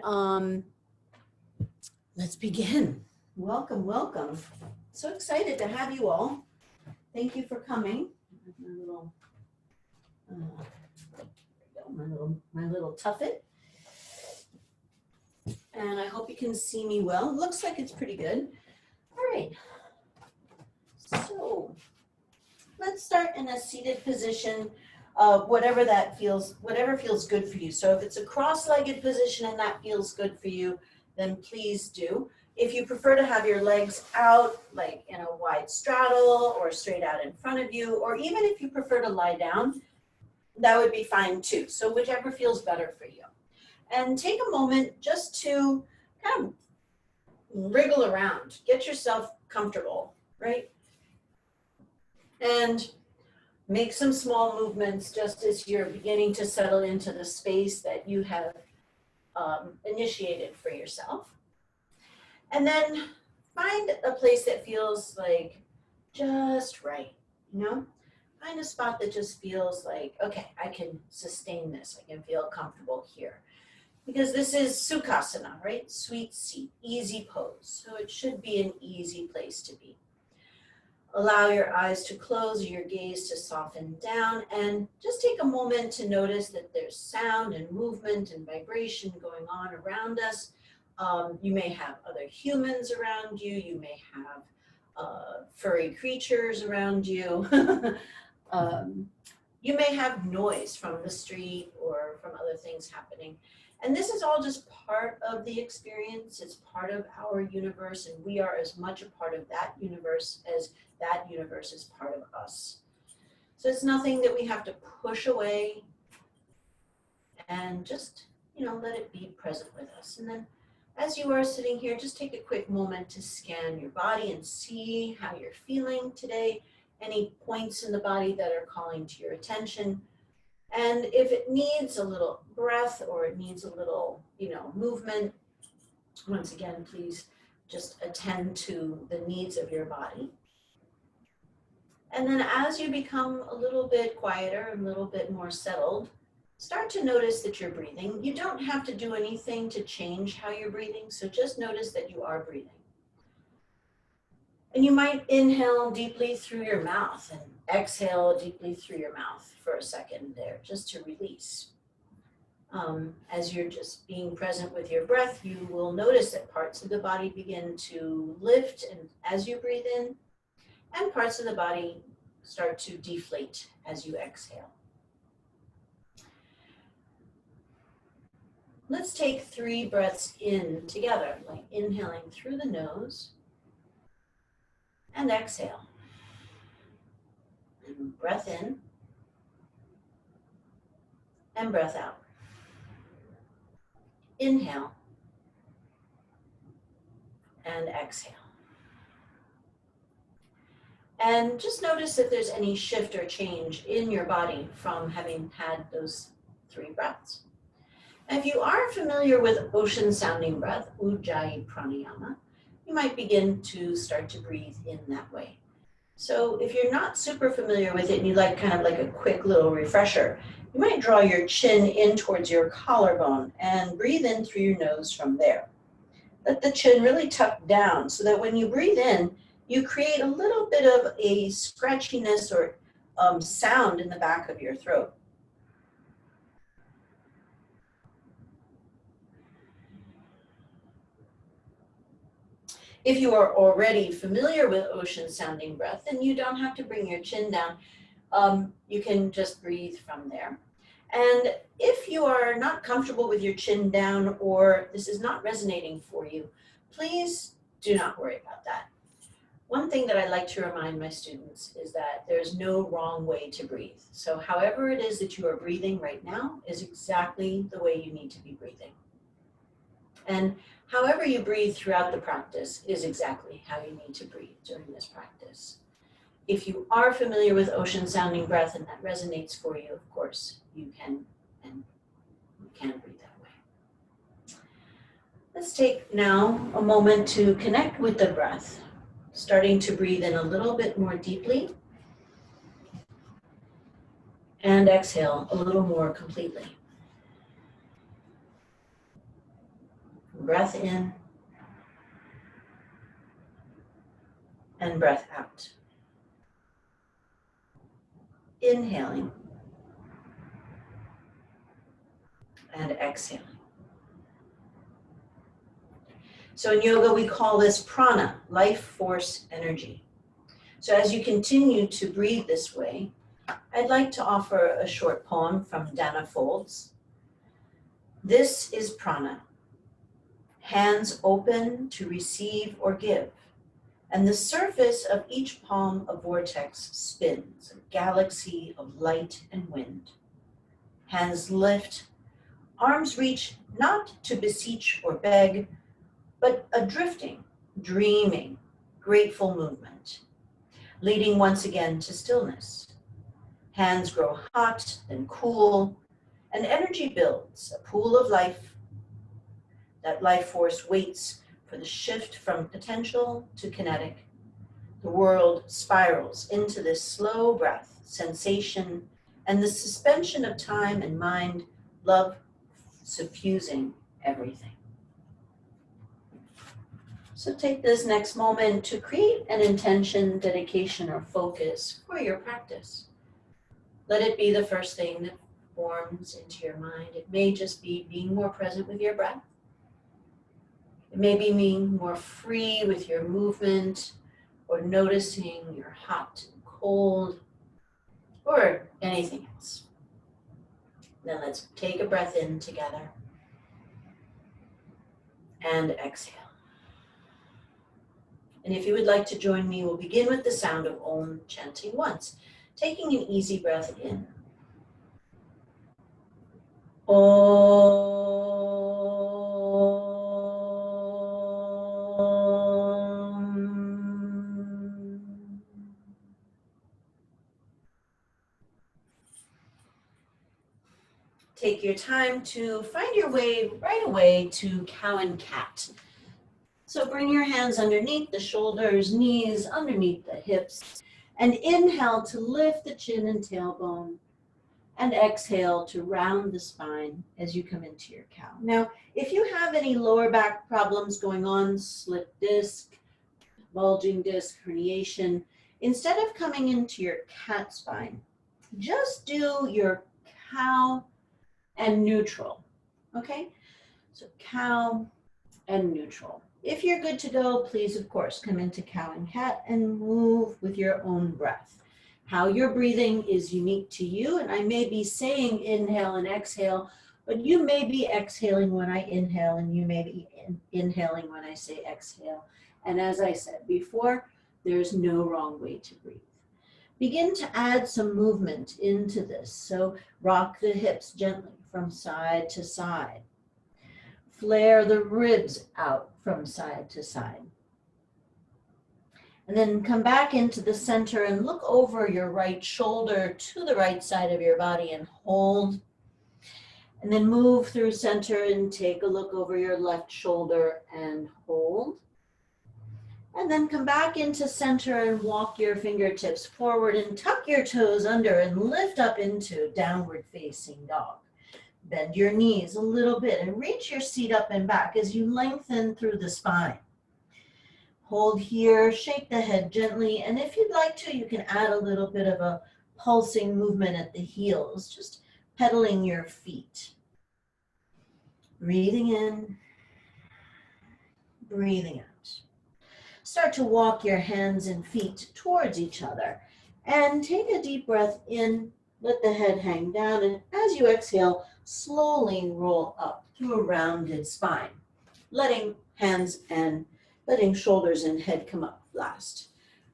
Um, let's begin. Welcome, welcome. So excited to have you all. Thank you for coming. My little, there we go, my little tuffet. And I hope you can see me well. Looks like it's pretty good. All right. So let's start in a seated position. Whatever feels good for you. So if it's a cross-legged position and that feels good for you, then please do. If you prefer to have your legs out, like in a wide straddle or straight out in front of you, or even if you prefer to lie down, that would be fine too. So whichever feels better for you. And take a moment just to kind of wriggle around, get yourself comfortable, right? And make some small movements just as you're beginning to settle into the space that you have initiated for yourself. And then find a place that feels like just right, you know? Find a spot that just feels like, okay, I can sustain this. I can feel comfortable here. Because this is Sukhasana, right? Sweet seat, easy pose. So it should be an easy place to be. Allow your eyes to close, your gaze to soften down, and just take a moment to notice that there's sound and movement and vibration going on around us. You may have other humans around you. You may have furry creatures around you. You may have noise from the street or from other things happening. And this is all just part of the experience. It's part of our universe, and we are as much a part of that universe as that universe is part of us. So it's nothing that we have to push away, and just, let it be present with us. And then as you are sitting here, just take a quick moment to scan your body and see how you're feeling today, any points in the body that are calling to your attention. And if it needs a little breath or it needs a little, movement, once again, please just attend to the needs of your body. And then as you become a little bit quieter, a little bit more settled, start to notice that you're breathing. You don't have to do anything to change how you're breathing, so just notice that you are breathing. And you might inhale deeply through your mouth and exhale deeply through your mouth for a second there, just to release. As you're just being present with your breath, you will notice that parts of the body begin to lift and as you breathe in, and parts of the body start to deflate as you exhale. Let's take 3 breaths in together, like inhaling through the nose and exhale. And breath in and breath out. Inhale and exhale. And just notice if there's any shift or change in your body from having had those 3 breaths. And if you are familiar with ocean sounding breath, Ujjayi Pranayama, you might begin to start to breathe in that way. So if you're not super familiar with it and you'd like kind of like a quick little refresher, you might draw your chin in towards your collarbone and breathe in through your nose from there. Let the chin really tuck down so that when you breathe in, you create a little bit of a scratchiness or sound in the back of your throat. If you are already familiar with ocean sounding breath, then you don't have to bring your chin down. You can just breathe from there. And if you are not comfortable with your chin down or this is not resonating for you, please do not worry about that. One thing that I like to remind my students is that there's no wrong way to breathe. So however it is that you are breathing right now is exactly the way you need to be breathing. And however you breathe throughout the practice is exactly how you need to breathe during this practice. If you are familiar with ocean sounding breath and that resonates for you, of course, you can breathe that way. Let's take now a moment to connect with the breath, starting to breathe in a little bit more deeply and exhale a little more completely. Breath in and breath out. Inhaling and exhaling. So in yoga, we call this prana, life force energy. So as you continue to breathe this way, I'd like to offer a short poem from Danna Faulds. This is prana. Hands open to receive or give, and the surface of each palm a vortex spins, a galaxy of light and wind. Hands lift, arms reach not to beseech or beg, but a drifting, dreaming, grateful movement, leading once again to stillness. Hands grow hot, then cool, and energy builds, a pool of life. That life force waits for the shift from potential to kinetic. The world spirals into this slow breath, sensation, and the suspension of time and mind, love suffusing everything. So take this next moment to create an intention, dedication, or focus for your practice. Let it be the first thing that forms into your mind. It may just be being more present with your breath. It may be being more free with your movement, or noticing your hot and cold, or anything else. Then let's take a breath in together and exhale. And if you would like to join me, we'll begin with the sound of Om chanting once, taking an easy breath in. Om. Take your time to find your way right away to cow and cat. So bring your hands underneath the shoulders, knees underneath the hips, and inhale to lift the chin and tailbone, and exhale to round the spine as you come into your cow. Now, if you have any lower back problems going on, slip disc, bulging disc, herniation, instead of coming into your cat spine, just do your cow and neutral, okay? So cow and neutral. If you're good to go, please, of course, come into cow and cat and move with your own breath. How you're breathing is unique to you, and I may be saying inhale and exhale, but you may be exhaling when I inhale, and you may be inhaling when I say exhale. And as I said before, there's no wrong way to breathe. Begin to add some movement into this. So rock the hips gently from side to side. Flare the ribs out from side to side. And then come back into the center and look over your right shoulder to the right side of your body and hold. And then move through center and take a look over your left shoulder and hold. And then come back into center and walk your fingertips forward and tuck your toes under and lift up into downward facing dog. Bend your knees a little bit and reach your seat up and back as you lengthen through the spine. Hold here, shake the head gently, and if you'd like to, you can add a little bit of a pulsing movement at the heels, just pedaling your feet. Breathing in, breathing out. Start to walk your hands and feet towards each other, and take a deep breath in, let the head hang down, and as you exhale, slowly roll up to a rounded spine, letting shoulders and head come up last.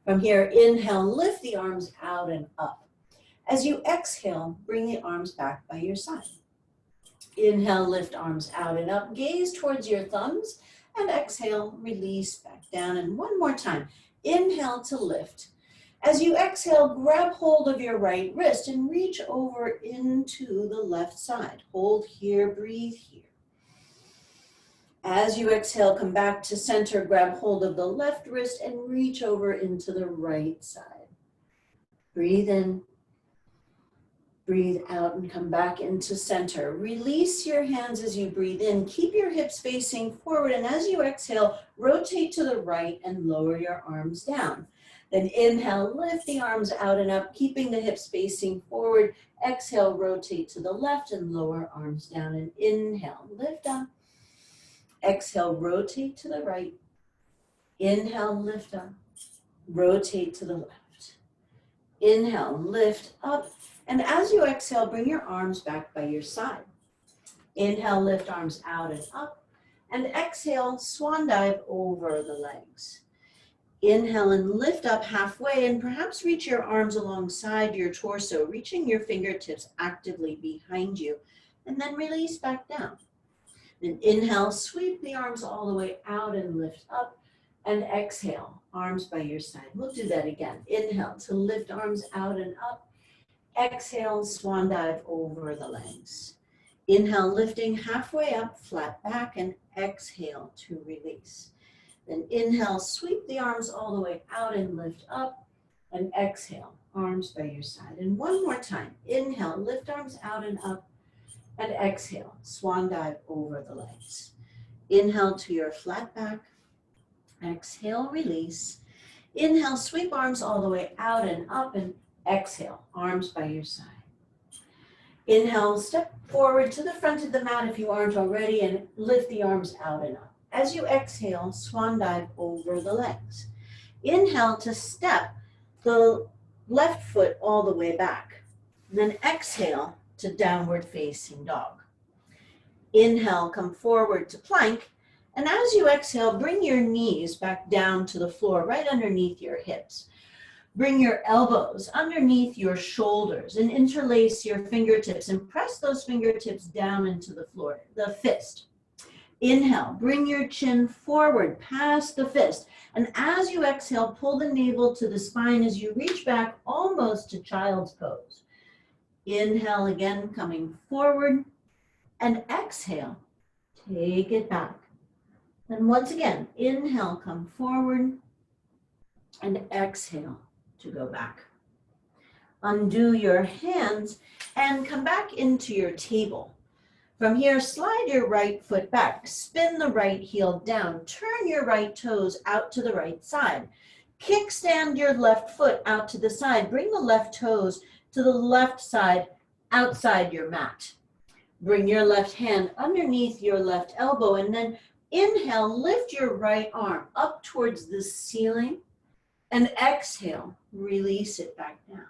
From here, inhale, lift the arms out and up. As you exhale, bring the arms back by your side. Inhale, lift arms out and up, gaze towards your thumbs, and exhale, release back down. And one more time, inhale to lift. As you exhale, grab hold of your right wrist and reach over into the left side. Hold here, breathe here. As you exhale, come back to center, grab hold of the left wrist and reach over into the right side. Breathe in Breathe out and come back into center. Release your hands as you breathe in. Keep your hips facing forward, and as you exhale, rotate to the right and lower your arms down. Then inhale, lift the arms out and up, keeping the hips facing forward. Exhale, rotate to the left and lower arms down. And inhale, lift up. Exhale, rotate to the right. Inhale, lift up. Rotate to the left. Inhale, lift up. And as you exhale, bring your arms back by your side. Inhale, lift arms out and up. And exhale, swan dive over the legs. Inhale and lift up halfway, and perhaps reach your arms alongside your torso, reaching your fingertips actively behind you. And then release back down. Then inhale, sweep the arms all the way out and lift up. And exhale, arms by your side. We'll do that again. Inhale to lift arms out and up. Exhale, swan dive over the legs. Inhale, lifting halfway up, flat back, and exhale to release. Then inhale, sweep the arms all the way out and lift up, and exhale, arms by your side. And one more time. Inhale, lift arms out and up, and exhale, swan dive over the legs. Inhale to your flat back. Exhale, release. Inhale, sweep arms all the way out and up, and exhale, arms by your side. Inhale, step forward to the front of the mat if you aren't already, and lift the arms out and up. As you exhale, swan dive over the legs. Inhale to step the left foot all the way back. And then exhale to downward facing dog. Inhale, come forward to plank. And as you exhale, bring your knees back down to the floor, right underneath your hips. Bring your elbows underneath your shoulders and interlace your fingertips and press those fingertips down into the floor, the fist. Inhale, bring your chin forward past the fist. And as you exhale, pull the navel to the spine as you reach back almost to child's pose. Inhale again, coming forward. And exhale, take it back. And once again, inhale, come forward. And exhale to go back. Undo your hands and come back into your table. From here, slide your right foot back, spin the right heel down, turn your right toes out to the right side. Kickstand your left foot out to the side, bring the left toes to the left side outside your mat. Bring your left hand underneath your left elbow and then inhale, lift your right arm up towards the ceiling and exhale, release it back down.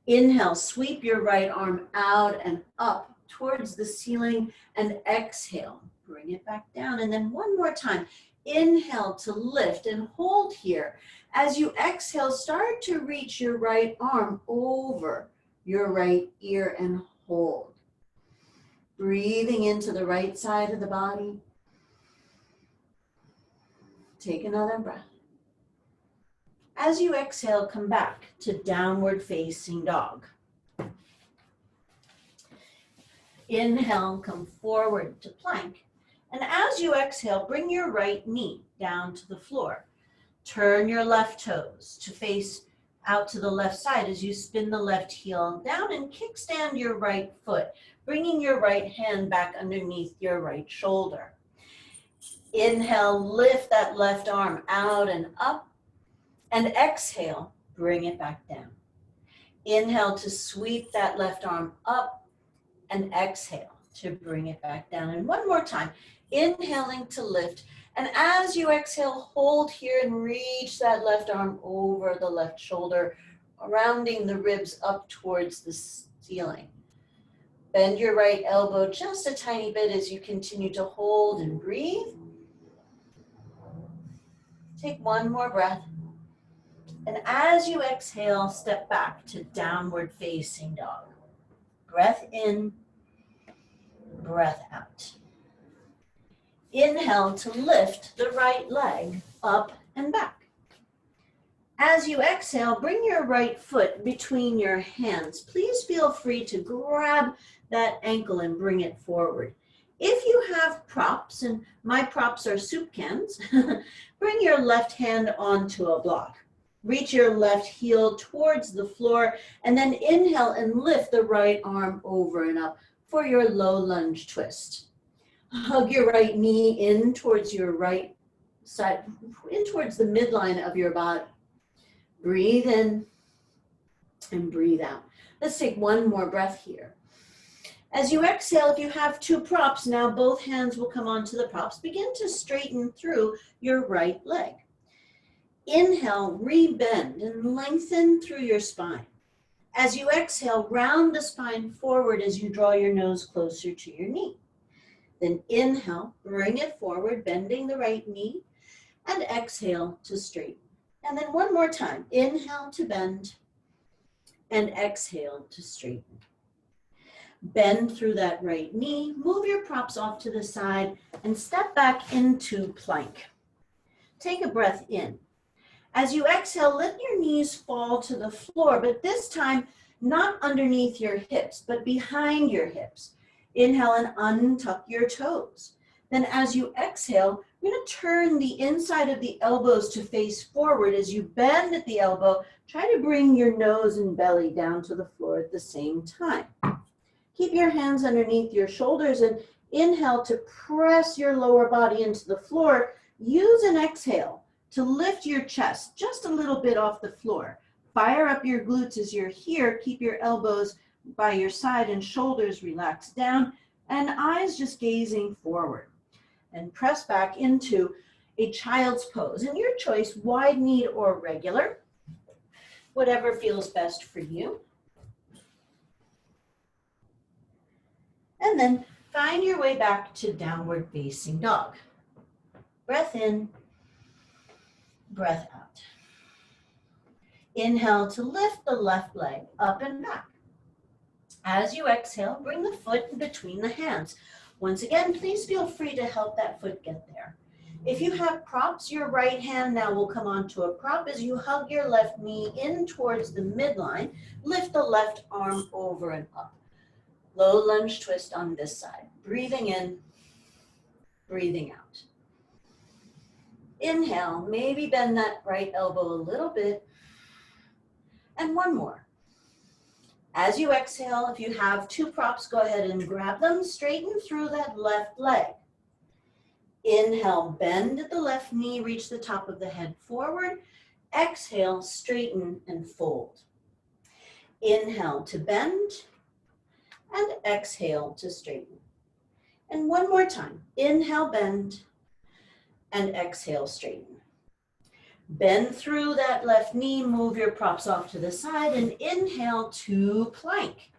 Inhale, sweep your right arm out and up towards the ceiling and exhale, bring it back down. And then one more time, inhale to lift and hold here. As you exhale, start to reach your right arm over your right ear and hold. Breathing into the right side of the body. Take another breath. As you exhale, come back to downward facing dog. Inhale, come forward to plank. And as you exhale, bring your right knee down to the floor. Turn your left toes to face out to the left side as you spin the left heel down and kickstand your right foot, bringing your right hand back underneath your right shoulder. Inhale, lift that left arm out and up. And exhale, bring it back down. Inhale to sweep that left arm up. And exhale to bring it back down. And one more time, inhaling to lift. And as you exhale, hold here and reach that left arm over the left shoulder, rounding the ribs up towards the ceiling. Bend your right elbow just a tiny bit as you continue to hold and breathe. Take one more breath. And as you exhale, step back to downward facing dog. Breath in. Breath out. Inhale to lift the right leg up and back. As you exhale, bring your right foot between your hands. Please feel free to grab that ankle and bring it forward. If you have props, and my props are soup cans, bring your left hand onto a block. Reach your left heel towards the floor, and then inhale and lift the right arm over and up for your low lunge twist. Hug your right knee in towards your right side, in towards the midline of your body. Breathe in and breathe out. Let's take one more breath here. As you exhale, if you have two props, now both hands will come onto the props. Begin to straighten through your right leg. Inhale, rebend and lengthen through your spine. As you exhale, round the spine forward as you draw your nose closer to your knee. Then inhale, bring it forward, bending the right knee, and exhale to straighten. And then one more time, inhale to bend, and exhale to straighten. Bend through that right knee, move your props off to the side, and step back into plank. Take a breath in. As you exhale, let your knees fall to the floor, but this time not underneath your hips, but behind your hips. Inhale and untuck your toes. Then as you exhale, you're going to turn the inside of the elbows to face forward. As you bend at the elbow, try to bring your nose and belly down to the floor at the same time. Keep your hands underneath your shoulders and inhale to press your lower body into the floor. Use an exhale to lift your chest just a little bit off the floor. Fire up your glutes as you're here. Keep your elbows by your side and shoulders relaxed down and eyes just gazing forward. And press back into a child's pose. And your choice, wide knee or regular, whatever feels best for you. And then find your way back to downward facing dog. Breath in, breath out. Inhale to lift the left leg up and back. As you exhale, bring the foot in between the hands. Once again, please feel free to help that foot get there. If you have props, your right hand now will come onto a prop as you hug your left knee in towards the midline. Lift the left arm over and up. Low lunge twist on this side. Breathing in, breathing out. Inhale, maybe bend that right elbow a little bit. And one more. As you exhale, if you have two props, go ahead and grab them. Straighten through that left leg. Inhale, bend at the left knee, reach the top of the head forward. Exhale, straighten and fold. Inhale to bend. And exhale to straighten. And one more time. Inhale, bend, and exhale, straighten. Bend through that left knee, move your props off to the side, and inhale to plank.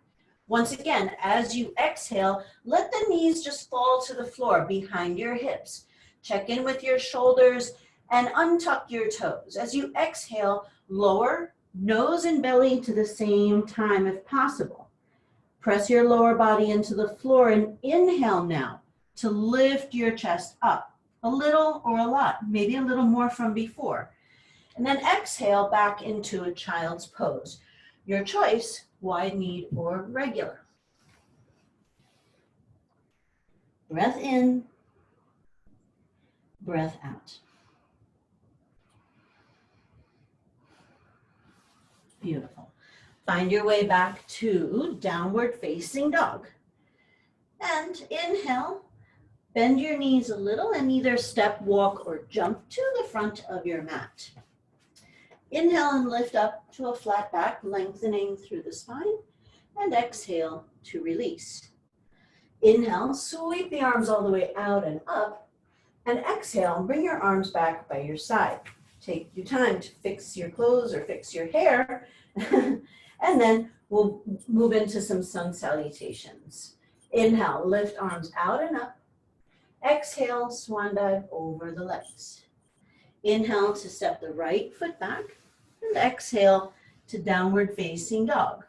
Once again, as you exhale, let the knees just fall to the floor behind your hips. Check in with your shoulders and untuck your toes. As you exhale, lower nose and belly to the same time if possible. Press your lower body into the floor and inhale now to lift your chest up a little or a lot, maybe a little more from before. And then exhale back into a child's pose. Your choice, wide knee or regular. Breath in, breath out. Beautiful. Find your way back to downward facing dog. And inhale, bend your knees a little and either step, walk, or jump to the front of your mat. Inhale and lift up to a flat back, lengthening through the spine. And exhale to release. Inhale, sweep the arms all the way out and up. And exhale, bring your arms back by your side. Take your time to fix your clothes or fix your hair. And then we'll move into some sun salutations. Inhale, lift arms out and up. Exhale, swan dive over the legs. Inhale to step the right foot back. And exhale to downward facing dog.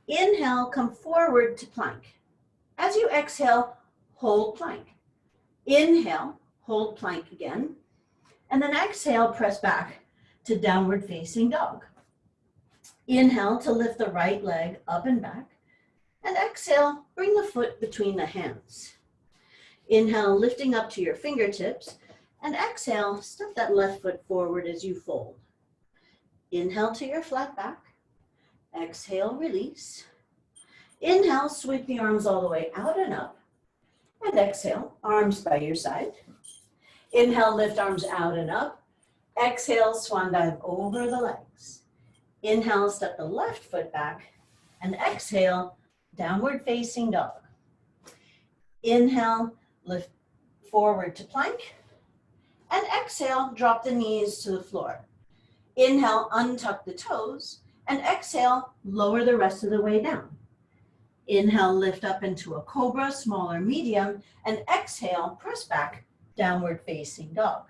Inhale, come forward to plank. As you exhale, hold plank. Inhale, hold plank again. And then exhale, press back to downward facing dog. Inhale to lift the right leg up and back. And exhale, bring the foot between the hands. Inhale, lifting up to your fingertips. And exhale, step that left foot forward as you fold. Inhale to your flat back. Exhale, release. Inhale, sweep the arms all the way out and up. And exhale, arms by your side. Inhale, lift arms out and up. Exhale, swan dive over the legs. Inhale, step the left foot back. And exhale, downward facing dog. Inhale, lift forward to plank. And exhale, drop the knees to the floor. Inhale, untuck the toes. And exhale, lower the rest of the way down. Inhale, lift up into a cobra, small or medium. And exhale, press back, downward facing dog.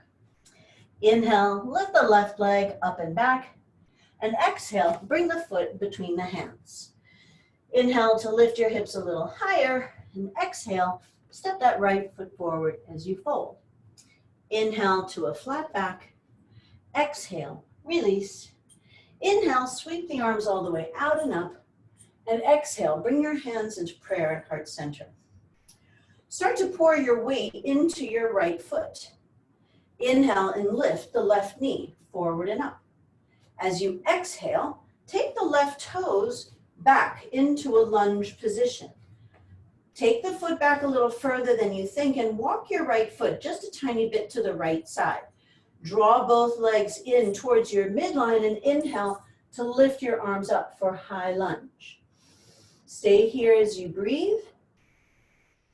Inhale, lift the left leg up and back. And exhale, bring the foot between the hands. Inhale to lift your hips a little higher. And exhale, step that right foot forward as you fold. Inhale to a flat back. Exhale, release. Inhale, sweep the arms all the way out and up. And exhale, bring your hands into prayer at heart center. Start to pour your weight into your right foot. Inhale and lift the left knee forward and up. As you exhale, take the left toes back into a lunge position. Take the foot back a little further than you think and walk your right foot just a tiny bit to the right side. Draw both legs in towards your midline and inhale to lift your arms up for high lunge. Stay here as you breathe.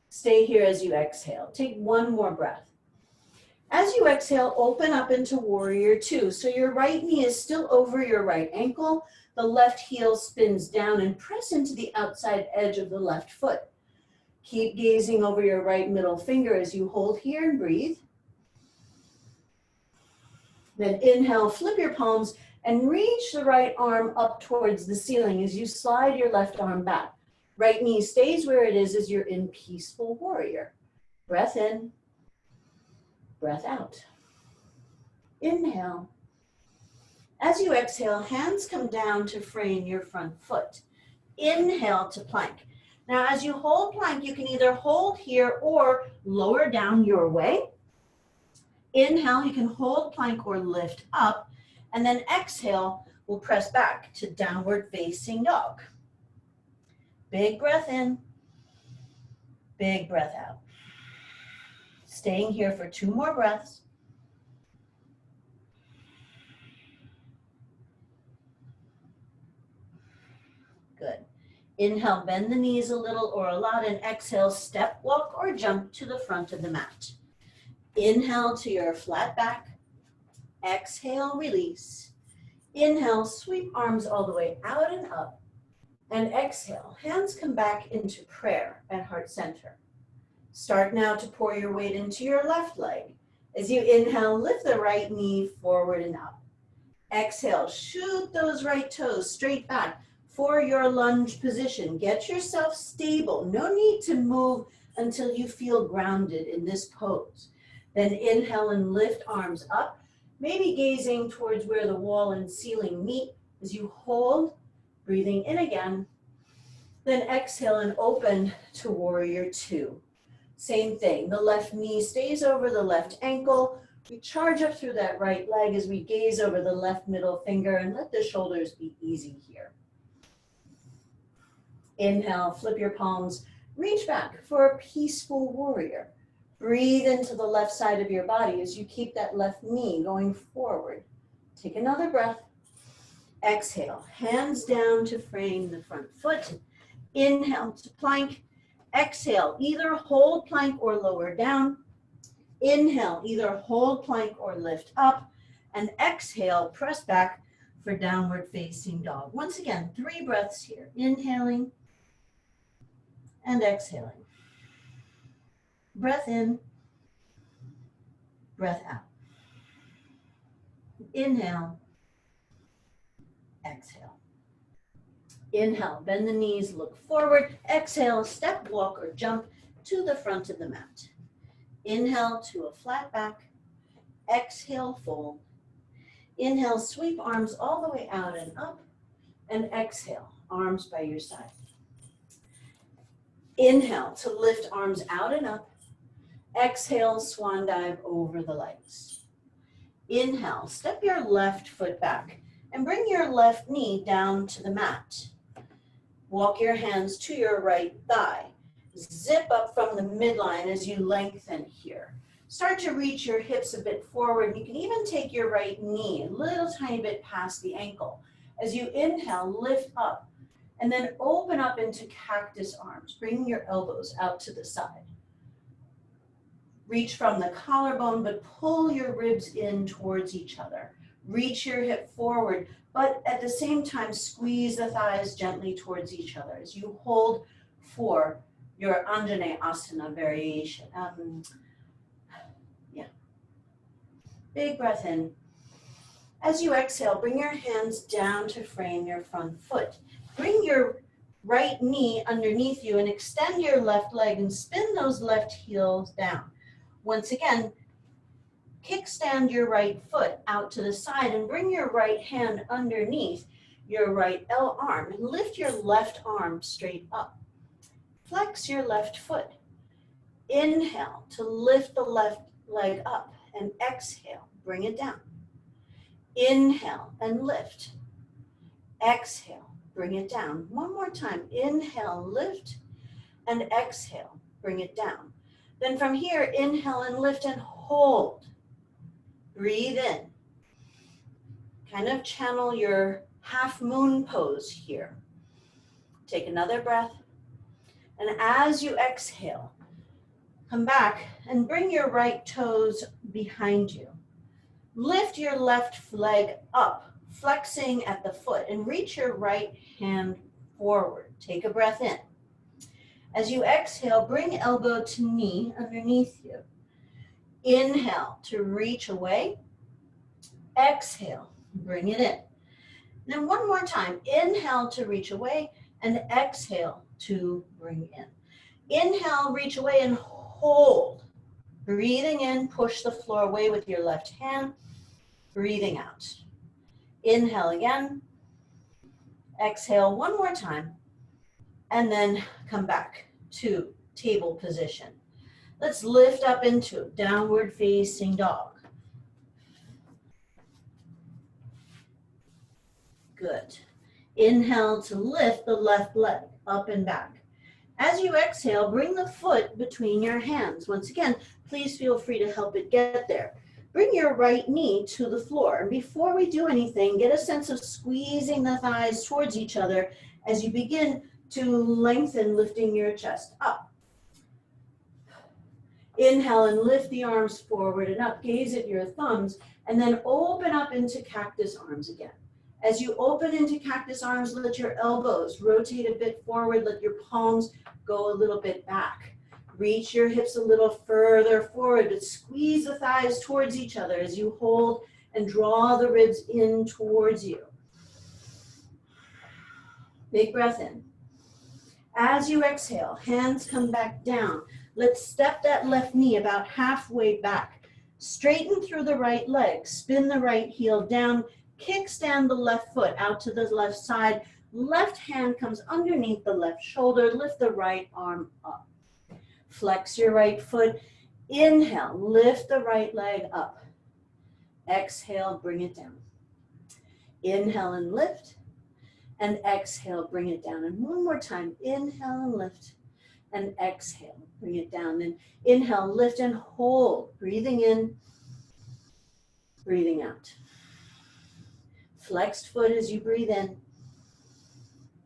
Stay here as you exhale. Take one more breath. As you exhale, open up into warrior two. So your right knee is still over your right ankle. The left heel spins down and press into the outside edge of the left foot. Keep gazing over your right middle finger as you hold here and breathe. Then inhale, flip your palms and reach the right arm up towards the ceiling as you slide your left arm back. Right knee stays where it is as you're in peaceful warrior. Breath in, breath out. Inhale. As you exhale, hands come down to frame your front foot. Inhale to plank. Now, as you hold plank, you can either hold here or lower down your way. Inhale, you can hold plank or lift up. And then exhale, we'll press back to downward facing dog. Big breath in, big breath out. Staying here for 2 more breaths. Good. Inhale, bend the knees a little or a lot, and exhale, step, walk, or jump to the front of the mat. Inhale to your flat back. Exhale, release. Inhale, sweep arms all the way out and up. And exhale, hands come back into prayer at heart center. Start now to pour your weight into your left leg. As you inhale, lift the right knee forward and up. Exhale, shoot those right toes straight back for your lunge position. Get yourself stable. No need to move until you feel grounded in this pose. Then inhale and lift arms up, maybe gazing towards where the wall and ceiling meet as you hold, breathing in again. Then exhale and open to warrior two. Same thing, the left knee stays over the left ankle. We charge up through that right leg as we gaze over the left middle finger and let the shoulders be easy here. Inhale, flip your palms, reach back for a peaceful warrior. Breathe into the left side of your body as you keep that left knee going forward. Take another breath. Exhale, hands down to frame the front foot. Inhale to plank. Exhale, either hold plank or lower down. Inhale, either hold plank or lift up. And exhale, press back for downward facing dog. Once again, 3 breaths here. Inhaling and exhaling. Breath in, breath out. Inhale, exhale. Inhale, bend the knees, look forward. Exhale, step, walk, or jump to the front of the mat. Inhale to a flat back. Exhale, fold. Inhale, sweep arms all the way out and up. And exhale, arms by your side. Inhale to lift arms out and up. Exhale, swan dive over the legs. Inhale, step your left foot back. And bring your left knee down to the mat. Walk your hands to your right thigh. Zip up from the midline as you lengthen here. Start to reach your hips a bit forward. You can even take your right knee a little tiny bit past the ankle. As you inhale, lift up, and then open up into cactus arms. Bring your elbows out to the side. Reach from the collarbone, but pull your ribs in towards each other. Reach your hip forward, but at the same time, squeeze the thighs gently towards each other as you hold for your Anjane Asana variation. Big breath in. As you exhale, bring your hands down to frame your front foot. Bring your right knee underneath you and extend your left leg and spin those left heels down. Once again, kickstand your right foot out to the side and bring your right hand underneath your right arm and lift your left arm straight up. Flex your left foot. Inhale to lift the left leg up and exhale, bring it down. Inhale and lift. Exhale, bring it down. One more time. Inhale, lift, and exhale, bring it down. Then from here, inhale and lift and hold. Breathe in. Kind of channel your half moon pose here. Take another breath. And as you exhale, come back and bring your right toes behind you. Lift your left leg up, flexing at the foot, and reach your right hand forward. Take a breath in. As you exhale, bring elbow to knee underneath you. Inhale to reach away. Exhale, bring it in. Then one more time. Inhale to reach away and exhale to bring in. Inhale, reach away and hold. Breathing in, push the floor away with your left hand. Breathing out. Inhale again. Exhale one more time. And then come back to table position. Let's lift up into downward facing dog. Good. Inhale to lift the left leg up and back. As you exhale, bring the foot between your hands. Once again, please feel free to help it get there. Bring your right knee to the floor. And before we do anything, get a sense of squeezing the thighs towards each other as you begin to lengthen, lifting your chest up. Inhale and lift the arms forward and up. Gaze at your thumbs and then open up into cactus arms again. As you open into cactus arms, let your elbows rotate a bit forward. Let your palms go a little bit back. Reach your hips a little further forward, but squeeze the thighs towards each other as you hold and draw the ribs in towards you. Big breath in. As you exhale, hands come back down. Let's step that left knee about halfway back. Straighten through the right leg. Spin the right heel down. Kickstand the left foot out to the left side. Left hand comes underneath the left shoulder. Lift the right arm up. Flex your right foot. Inhale, lift the right leg up. Exhale, bring it down. Inhale and lift. And exhale, bring it down. And one more time. Inhale and lift. And exhale, bring it down. Then inhale, lift and hold. Breathing in, breathing out. Flexed foot as you breathe in.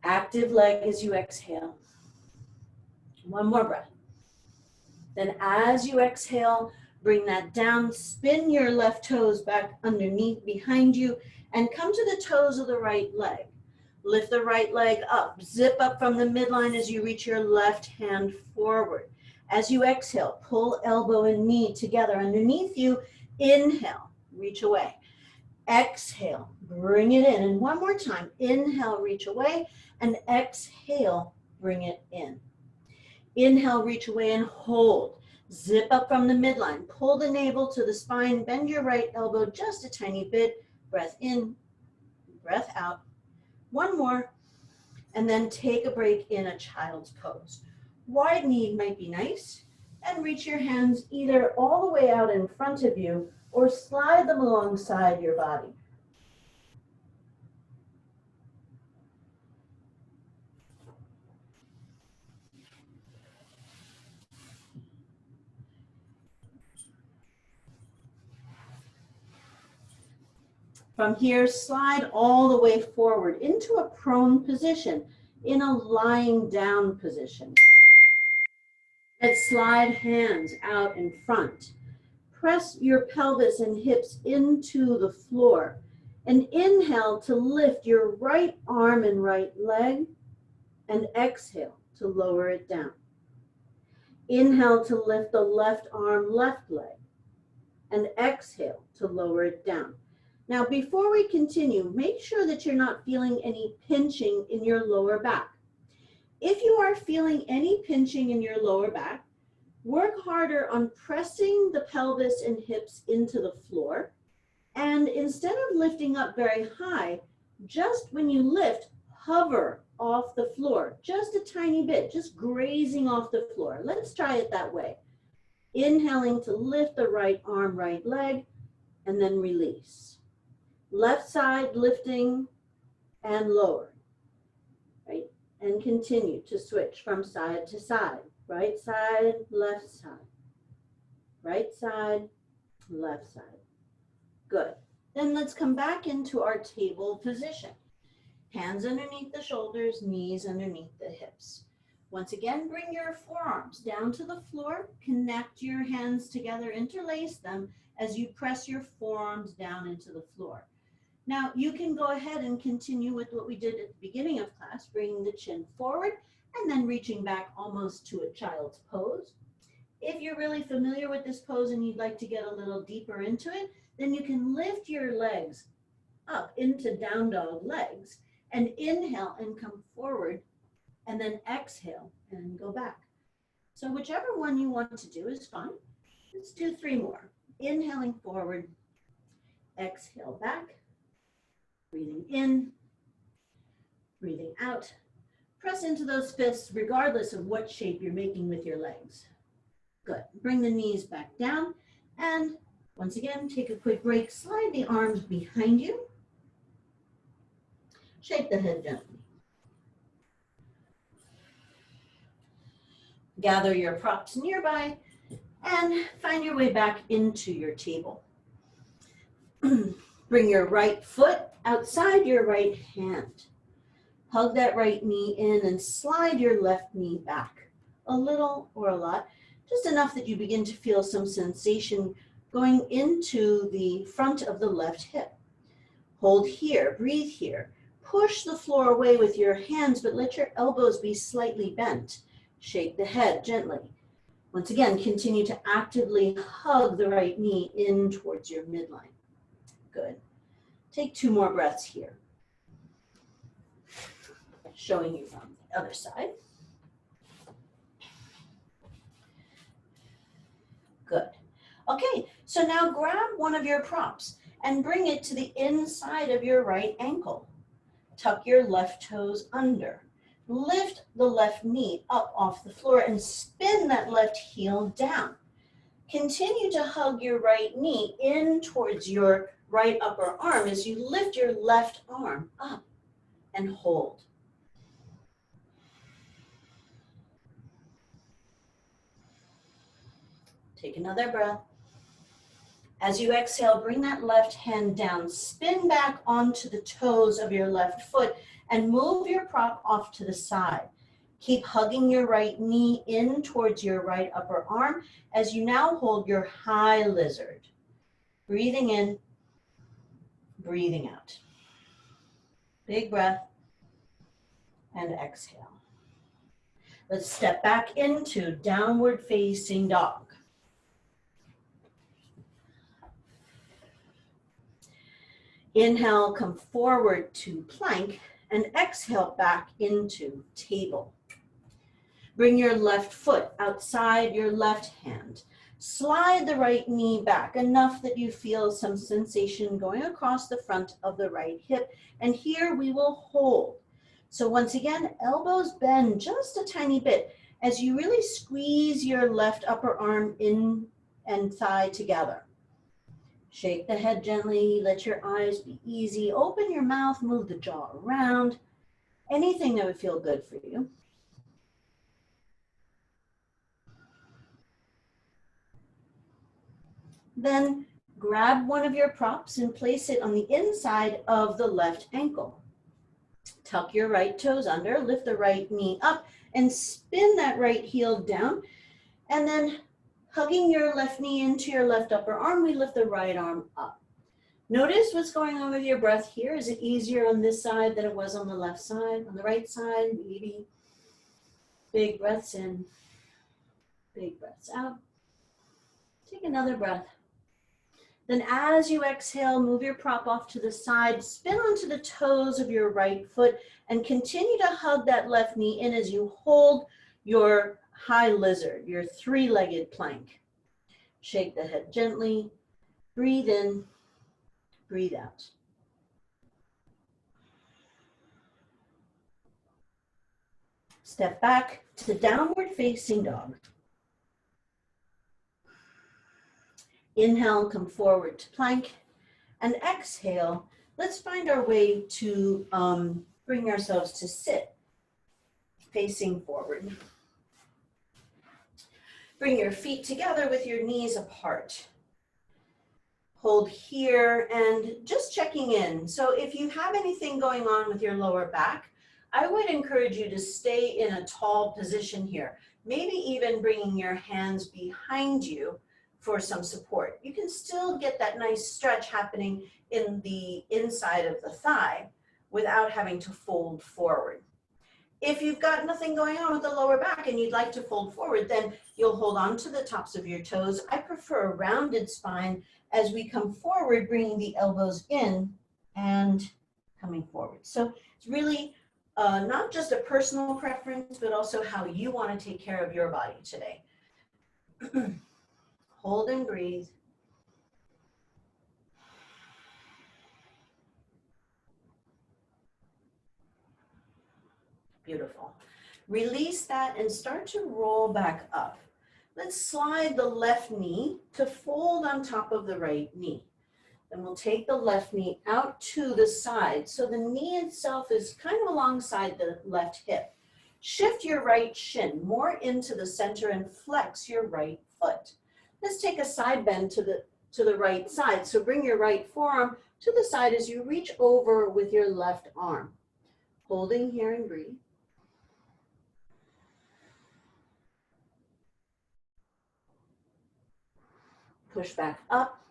Active leg as you exhale. One more breath. Then as you exhale, bring that down. Spin your left toes back underneath behind you and come to the toes of the right leg. Lift the right leg up. Zip up from the midline as you reach your left hand forward. As you exhale, pull elbow and knee together underneath you. Inhale, reach away. Exhale, bring it in. And one more time. Inhale, reach away. And exhale, bring it in. Inhale, reach away and hold. Zip up from the midline. Pull the navel to the spine. Bend your right elbow just a tiny bit. Breath in, breath out. One more. And then take a break in a child's pose. Wide knee might be nice. And reach your hands either all the way out in front of you or slide them alongside your body. From here, slide all the way forward into a prone position, in a lying down position. Let's slide hands out in front. Press your pelvis and hips into the floor. And inhale to lift your right arm and right leg, and exhale to lower it down. Inhale to lift the left arm, left leg, and exhale to lower it down. Now, before we continue, make sure that you're not feeling any pinching in your lower back. If you are feeling any pinching in your lower back, work harder on pressing the pelvis and hips into the floor. And instead of lifting up very high, just when you lift, hover off the floor, just a tiny bit, just grazing off the floor. Let's try it that way. Inhaling to lift the right arm, right leg, and then release. Left side lifting and lowering, right? And continue to switch from side to side. Right side, left side. Right side, left side. Good. Then let's come back into our table position. Hands underneath the shoulders, knees underneath the hips. Once again, bring your forearms down to the floor. Connect your hands together, interlace them as you press your forearms down into the floor. Now, you can go ahead and continue with what we did at the beginning of class, bringing the chin forward and then reaching back almost to a child's pose. If you're really familiar with this pose and you'd like to get a little deeper into it, then you can lift your legs up into down dog legs and inhale and come forward and then exhale and go back. So whichever one you want to do is fine. Let's do 3 more. Inhaling forward, exhale back, breathing in, breathing out. Press into those fists regardless of what shape you're making with your legs. Good. Bring the knees back down and once again, take a quick break. Slide the arms behind you. Shake the head gently. Gather your props nearby and find your way back into your table. Bring your right foot outside your right hand. Hug that right knee in and slide your left knee back. A little or a lot, just enough that you begin to feel some sensation going into the front of the left hip. Hold here, breathe here. Push the floor away with your hands, but let your elbows be slightly bent. Shake the head gently. Once again, continue to actively hug the right knee in towards your midline. Good. Take 2 more breaths here. Showing you from the other side. Good. Okay, so now grab one of your props and bring it to the inside of your right ankle. Tuck your left toes under. Lift the left knee up off the floor and spin that left heel down. Continue to hug your right knee in towards your right upper arm as you lift your left arm up and hold. Take another breath. As you exhale, bring that left hand down, spin back onto the toes of your left foot and move your prop off to the side. Keep hugging your right knee in towards your right upper arm as you now hold your high lizard. Breathing in, breathing out. Big breath and exhale. Let's step back into downward facing dog. Inhale, come forward to plank, and exhale back into table. Bring your left foot outside your left hand. Slide the right knee back enough that you feel some sensation going across the front of the right hip. And here we will hold. So once again, elbows bend just a tiny bit as you really squeeze your left upper arm in and thigh together. Shake the head gently, let your eyes be easy. Open your mouth, move the jaw around. Anything that would feel good for you. Then grab one of your props and place it on the inside of the left ankle. Tuck your right toes under, lift the right knee up, and spin that right heel down. And then hugging your left knee into your left upper arm, we lift the right arm up. Notice what's going on with your breath here. Is it easier on this side than it was on the left side? On the right side, maybe. Big breaths in, big breaths out. Take another breath. Then as you exhale, move your prop off to the side, spin onto the toes of your right foot, and continue to hug that left knee in as you hold your high lizard, your three-legged plank. Shake the head gently, breathe in, breathe out. Step back to downward facing dog. Inhale, come forward to plank, and exhale. Let's find our way to bring ourselves to sit, facing forward. Bring your feet together with your knees apart. Hold here and just checking in. So if you have anything going on with your lower back, I would encourage you to stay in a tall position here. Maybe even bringing your hands behind you for some support. You can still get that nice stretch happening in the inside of the thigh without having to fold forward. If you've got nothing going on with the lower back and you'd like to fold forward, then you'll hold on to the tops of your toes. I prefer a rounded spine as we come forward, bringing the elbows in and coming forward. So it's really not just a personal preference, but also how you want to take care of your body today. Hold and breathe. Beautiful. Release that and start to roll back up. Let's slide the left knee to fold on top of the right knee. Then we'll take the left knee out to the side. So the knee itself is kind of alongside the left hip. Shift your right shin more into the center and flex your right foot. Let's take a side bend to the right side. So bring your right forearm to the side as you reach over with your left arm. Holding here and breathe. Push back up.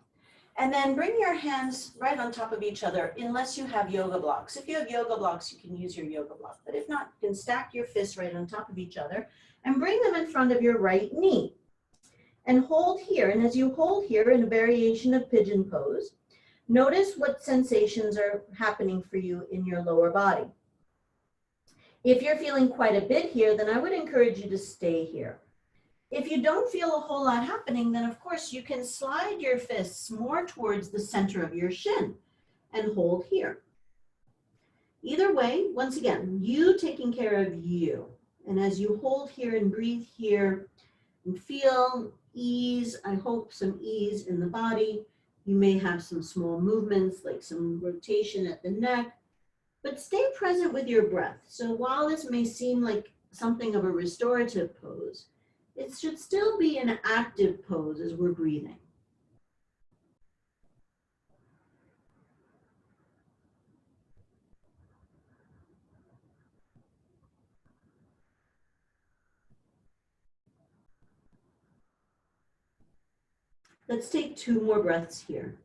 And then bring your hands right on top of each other unless you have yoga blocks. If you have yoga blocks, you can use your yoga block. But if not, you can stack your fists right on top of each other and bring them in front of your right knee. And hold here. And as you hold here in a variation of pigeon pose, notice what sensations are happening for you in your lower body. If you're feeling quite a bit here, then I would encourage you to stay here. If you don't feel a whole lot happening, then of course you can slide your fists more towards the center of your shin and hold here. Either way, once again, you taking care of you. And as you hold here and breathe here and feel ease, I hope some ease in the body. You may have some small movements like some rotation at the neck, but stay present with your breath. So while this may seem like something of a restorative pose, it should still be an active pose as we're breathing. Let's take 2 more breaths here.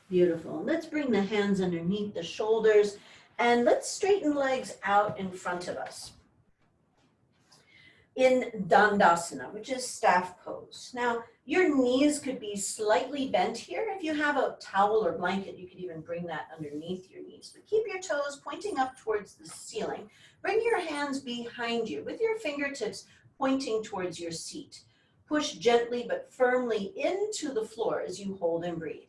Beautiful. Let's bring the hands underneath the shoulders and let's straighten legs out in front of us in Dandasana, which is staff pose. Now, your knees could be slightly bent here. If you have a towel or blanket, you could even bring that underneath your knees. But keep your toes pointing up towards the ceiling. Bring your hands behind you with your fingertips pointing towards your seat. Push gently but firmly into the floor as you hold and breathe.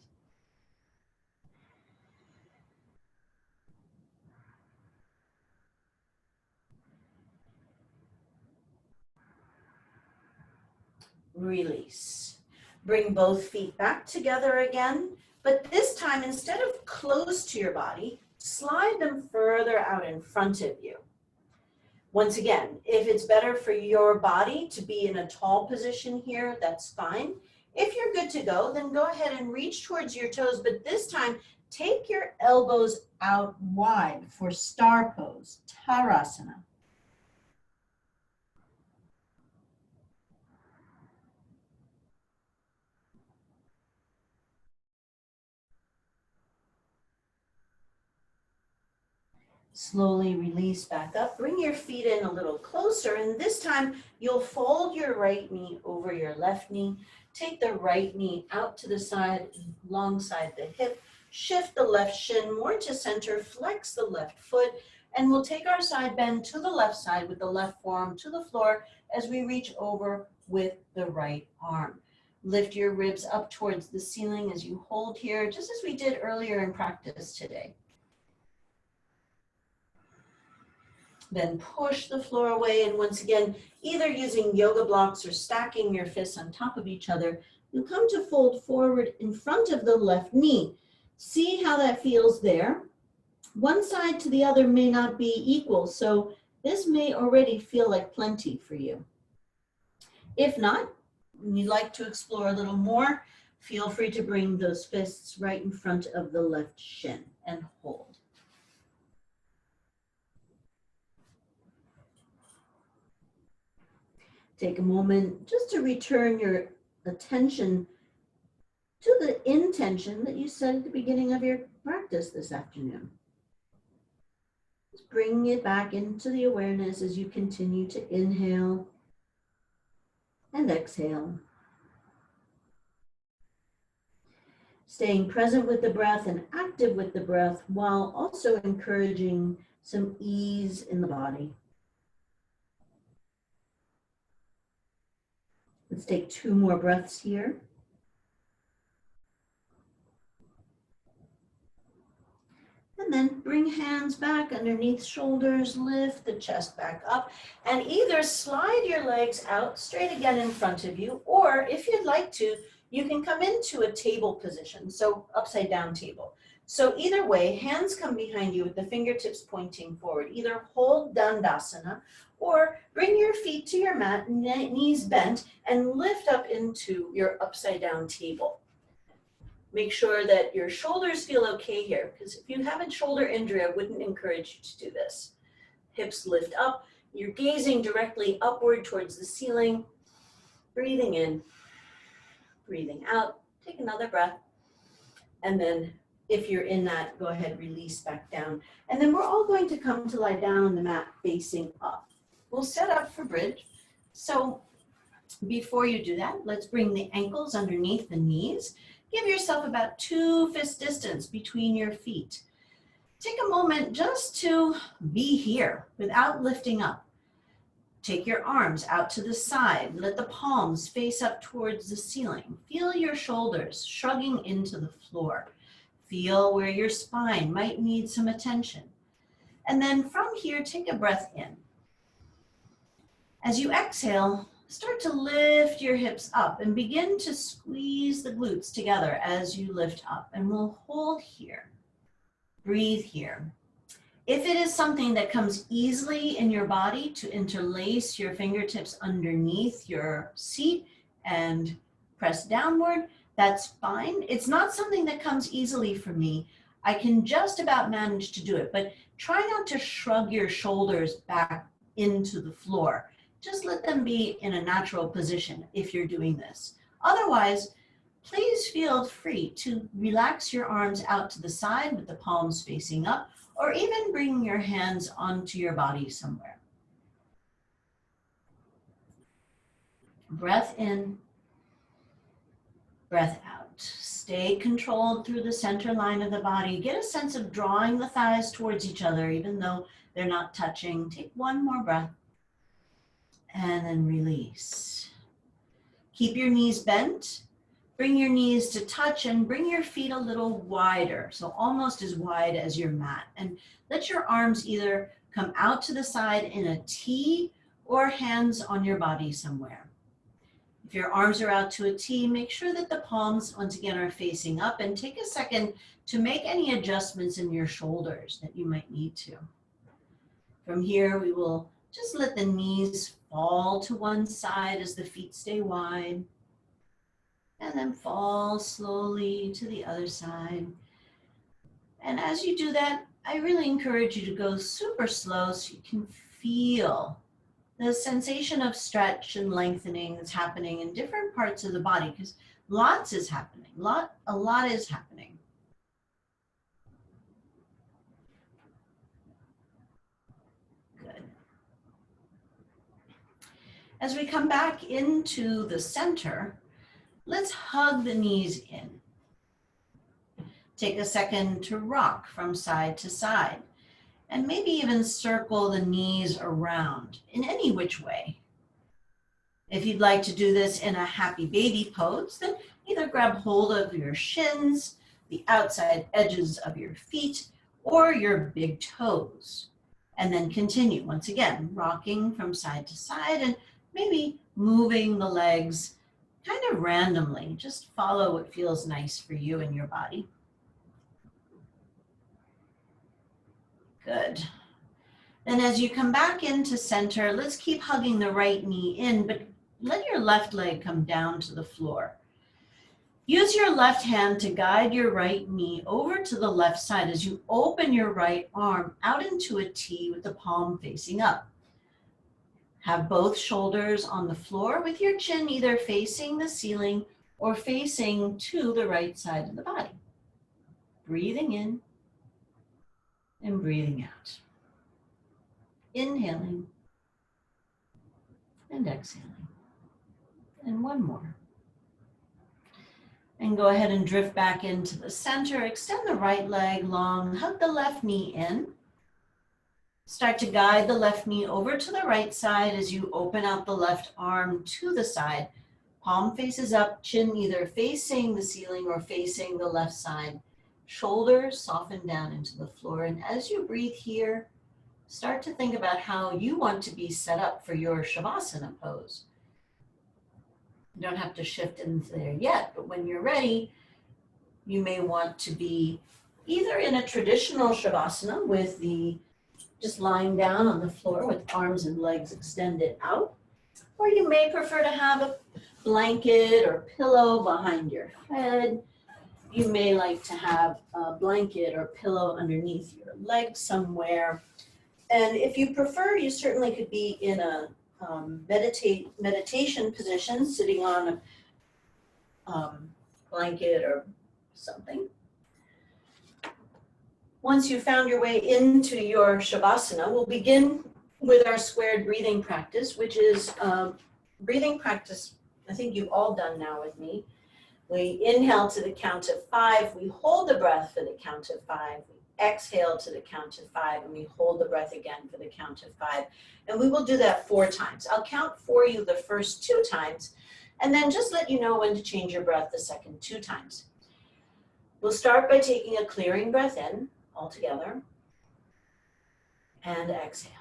Release. Bring both feet back together again, but this time, instead of close to your body, slide them further out in front of you. Once again, if it's better for your body to be in a tall position here, that's fine. If you're good to go, then go ahead and reach towards your toes, but this time, take your elbows out wide for star pose, Tadasana. Slowly release back up. Bring your feet in a little closer, and this time you'll fold your right knee over your left knee. Take the right knee out to the side, alongside the hip. Shift the left shin more to center, flex the left foot, and we'll take our side bend to the left side with the left forearm to the floor as we reach over with the right arm. Lift your ribs up towards the ceiling as you hold here, just as we did earlier in practice today. Then push the floor away, and once again, either using yoga blocks or stacking your fists on top of each other, you'll come to fold forward in front of the left knee. See how that feels there. One side to the other may not be equal, so this may already feel like plenty for you. If not, and you'd like to explore a little more, feel free to bring those fists right in front of the left shin and hold. Take a moment just to return your attention to the intention that you set at the beginning of your practice this afternoon. Just bring it back into the awareness as you continue to inhale and exhale. Staying present with the breath and active with the breath while also encouraging some ease in the body. Let's take 2 more breaths here. And then bring hands back underneath shoulders, lift the chest back up, and either slide your legs out straight again in front of you, or if you'd like to, you can come into a table position, so upside down table. So either way, hands come behind you with the fingertips pointing forward. Either hold Dandasana or bring your feet to your mat, knees bent, and lift up into your upside down table. Make sure that your shoulders feel okay here, because if you have a shoulder injury, I wouldn't encourage you to do this. Hips lift up, you're gazing directly upward towards the ceiling, breathing in, breathing out. Take another breath, and then if you're in that, go ahead, release back down. And then we're all going to come to lie down on the mat facing up. We'll set up for bridge. So before you do that, let's bring the ankles underneath the knees. Give yourself about 2 fist distance between your feet. Take a moment just to be here without lifting up. Take your arms out to the side. Let the palms face up towards the ceiling. Feel your shoulders shrugging into the floor. Feel where your spine might need some attention. And then from here, take a breath in. As you exhale, start to lift your hips up and begin to squeeze the glutes together as you lift up. And we'll hold here. Breathe here. If it is something that comes easily in your body to interlace your fingertips underneath your seat and press downward, that's fine. It's not something that comes easily for me. I can just about manage to do it, but try not to shrug your shoulders back into the floor. Just let them be in a natural position if you're doing this. Otherwise, please feel free to relax your arms out to the side with the palms facing up, or even bring your hands onto your body somewhere. Breath in, breath out. Stay controlled through the center line of the body. Get a sense of drawing the thighs towards each other, even though they're not touching. Take 1 more breath. And then release. Keep your knees bent. Bring your knees to touch and bring your feet a little wider, so almost as wide as your mat. And let your arms either come out to the side in a T or hands on your body somewhere. If your arms are out to a T, make sure that the palms once again are facing up, and take a second to make any adjustments in your shoulders that you might need to. From here, we will Just let the knees fall to one side as the feet stay wide, and then fall slowly to the other side. And as you do that, I really encourage you to go super slow so you can feel the sensation of stretch and lengthening that's happening in different parts of the body, because lots is happening, a lot is happening. Good. As we come back into the center, let's hug the knees in. Take a second to rock from side to side, and maybe even circle the knees around in any which way. If you'd like to do this in a happy baby pose, then either grab hold of your shins, the outside edges of your feet, or your big toes. And then continue, once again, rocking from side to side and maybe moving the legs kind of randomly. Just follow what feels nice for you and your body. Good. Then as you come back into center, let's keep hugging the right knee in, but let your left leg come down to the floor. Use your left hand to guide your right knee over to the left side as you open your right arm out into a T with the palm facing up. Have both shoulders on the floor with your chin either facing the ceiling or facing to the right side of the body. Breathing in and breathing out. Inhaling and exhaling. And one more. And go ahead and drift back into the center. Extend the right leg long, hug the left knee in. Start to guide the left knee over to the right side as you open out the left arm to the side. Palm faces up, chin either facing the ceiling or facing the left side. Shoulders soften down into the floor. And as you breathe here, start to think about how you want to be set up for your Shavasana pose. You don't have to shift into there yet, but when you're ready, you may want to be either in a traditional Shavasana with the just lying down on the floor with arms and legs extended out, or you may prefer to have a blanket or pillow behind your head. You may like to have a blanket or pillow underneath your legs somewhere. And if you prefer, you certainly could be in a meditation position, sitting on a blanket or something. Once you've found your way into your Shavasana, we'll begin with our squared breathing practice, which is breathing practice I think you've all done now with me. We inhale to the count of 5, we hold the breath for the count of 5, we exhale to the count of 5, and we hold the breath again for the count of 5. And we will do that 4 times. I'll count for you the first 2 times, and then just let you know when to change your breath the second 2 times. We'll start by taking a clearing breath in, all together, and exhale.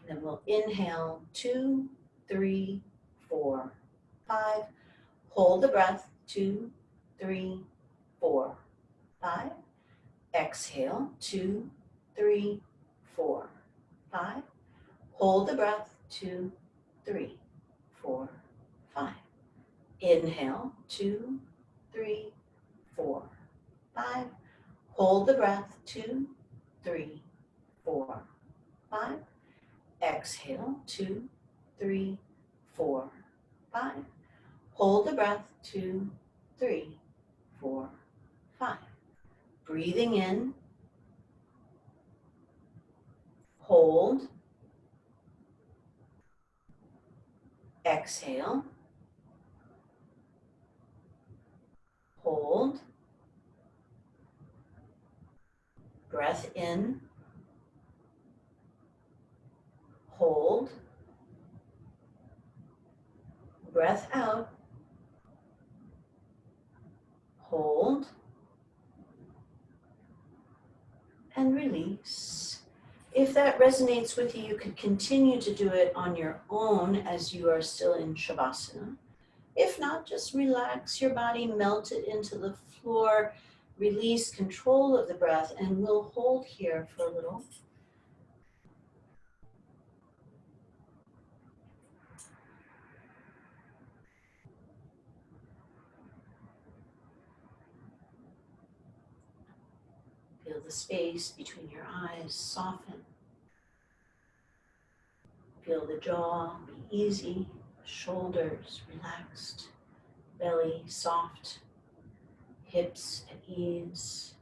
Then we'll inhale 2, 3, 4, 5. Hold the breath, 2, 3, 4, 5. Exhale, 2, 3, 4, 5. Hold the breath, 2, 3, 4, 5. Inhale, 2, 3, 4, 5. Hold the breath, 2, 3, 4, 5. Exhale, 2, 3, 4, 5. Hold the breath, 2, 3, 4, 5. Breathing in, hold, exhale, hold, breath in, hold, breath out, hold, and release. If that resonates with you, you could continue to do it on your own as you are still in Shavasana. If not, just relax your body, melt it into the floor, release control of the breath, and we'll hold here for a little. Feel the space between your eyes soften. Feel the jaw be easy, shoulders relaxed, belly soft, hips at ease.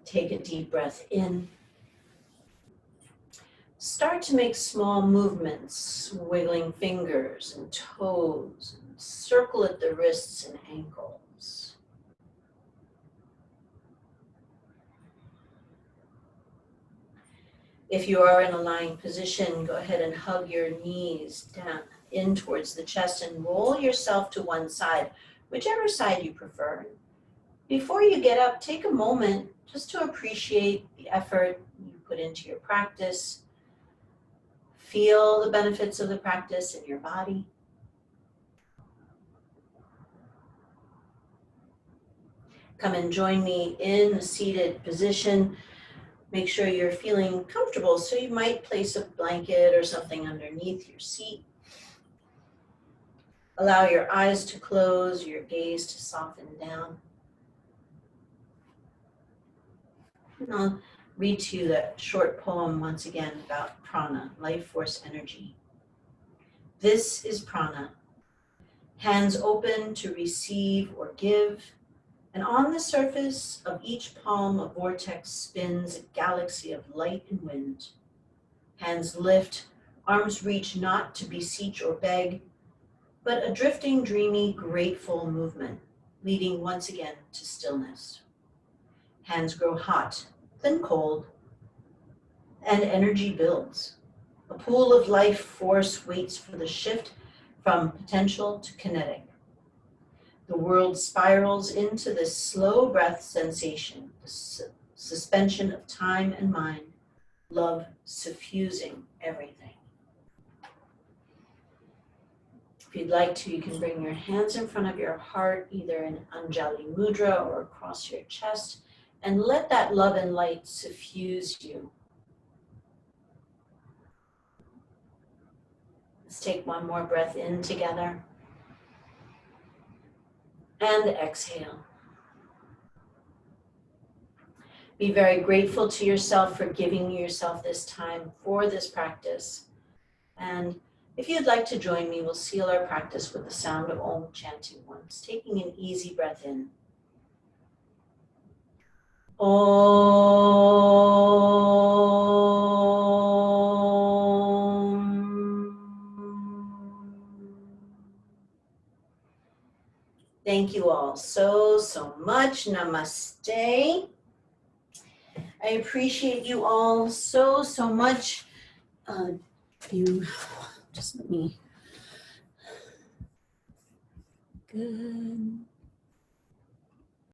Take a deep breath in. Start to make small movements, wiggling fingers and toes, and circle at the wrists and ankles. If you are in a lying position, go ahead and hug your knees down in towards the chest and roll yourself to one side, whichever side you prefer. Before you get up, take a moment just to appreciate the effort you put into your practice. Feel the benefits of the practice in your body. Come and join me in the seated position. Make sure you're feeling comfortable, so you might place a blanket or something underneath your seat. Allow your eyes to close, your gaze to soften down. And I'll read to you that short poem once again about prana, life force energy. This is prana. Hands open to receive or give, and on the surface of each palm a vortex spins, a galaxy of light and wind. Hands lift, arms reach not to beseech or beg, but a drifting, dreamy, grateful movement, leading once again to stillness. Hands grow hot, then cold, and energy builds. A pool of life force waits for the shift from potential to kinetic. The world spirals into this slow breath sensation, the suspension of time and mind, love suffusing everything. If you'd like to, you can bring your hands in front of your heart, either in Anjali Mudra or across your chest, and let that love and light suffuse you. Let's take one more breath in together. And exhale. Be very grateful to yourself for giving yourself this time for this practice. And if you'd like to join me, we'll seal our practice with the sound of Om chanting once, taking an easy breath in. Thank you all so much. Namaste. I appreciate you all so much. You just let me. Good.